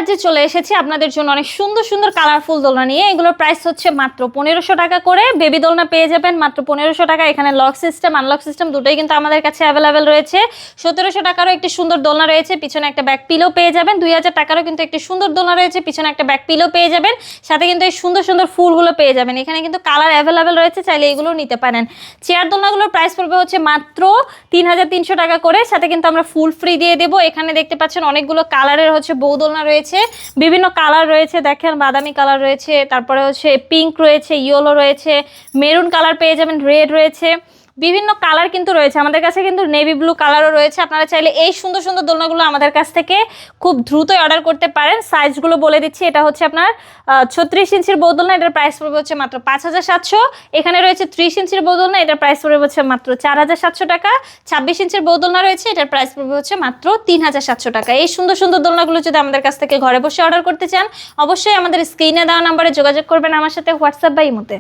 মাঝে চলে এসেছি আপনাদের জন্য অনেক সুন্দর সুন্দর কালারফুল দোলনা নিয়ে। এগুলোর প্রাইস হচ্ছে মাত্র 1500 টাকা করে। বেবি দোলনা পেয়ে যাবেন মাত্র 1500 টাকা। এখানে লক সিস্টেম আনলক সিস্টেম দুটোই কিন্তু আমাদের কাছে অ্যাভেলেবেল রয়েছে। 1700 টাকারও একটি সুন্দর দোলনা রয়েছে, পিছনে একটা ব্যাক পিলো পেয়ে যাবেন। 2000 টাকারও কিন্তু একটি সুন্দর দোলনা রয়েছে, পিছনে একটা ব্যাক পিলো পেয়ে যাবেন। সাথে কিন্তু এই সুন্দর সুন্দর ফুলগুলো পেয়ে যাবেন। এখানে কিন্তু কালার অ্যাভেলেবেল রয়েছে, চাইলে এগুলো নিতে পারেন। চেয়ার দোলনাগুলোর প্রাইস পড়বে হচ্ছে মাত্র 3300 টাকা করে। সাথে কিন্তু আমরা ফুল ফ্রি দিয়ে দেবো। এখানে দেখতে পাচ্ছেন অনেকগুলো কালারের হচ্ছে বউ দোলনা রয়েছে, বিভিন্ন কালার রয়েছে। দেখেন বাদামি কালার রয়েছে, তারপরে হচ্ছে পিঙ্ক রয়েছে, ইয়েলো রয়েছে, মেরুন কালার পেয়ে যাবেন, রেড রয়েছে, বিভিন্ন কালার কিন্তু রয়েছে। আমাদের কাছে কিন্তু নেভি ব্লু কালারও রয়েছে। আপনারা চাইলে এই সুন্দর সুন্দর দোলনাগুলো আমাদের কাছ থেকে খুব দ্রুতই অর্ডার করতে পারেন। সাইজগুলো বলে দিচ্ছি, এটা হচ্ছে আপনার 36 ইঞ্চির বউ দোলনা, এটার প্রাইস পড়বে হচ্ছে মাত্র 5700। এখানে রয়েছে 30 ইঞ্চির বউ দোলনা, এটার প্রাইস পড়বে হচ্ছে মাত্র 4700 টাকা। 26 ইঞ্চির বউ দোলনা রয়েছে, এটার প্রাইস পড়বে হচ্ছে মাত্র 3700 টাকা। এই সুন্দর সুন্দর দোলনাগুলো যদি আমাদের কাছ থেকে ঘরে বসে অর্ডার করতে চান, অবশ্যই আমাদের স্ক্রিনে দেওয়া নাম্বারে যোগাযোগ করবেন আমার সাথে, হোয়াটসঅ্যাপ বা ইমোতে।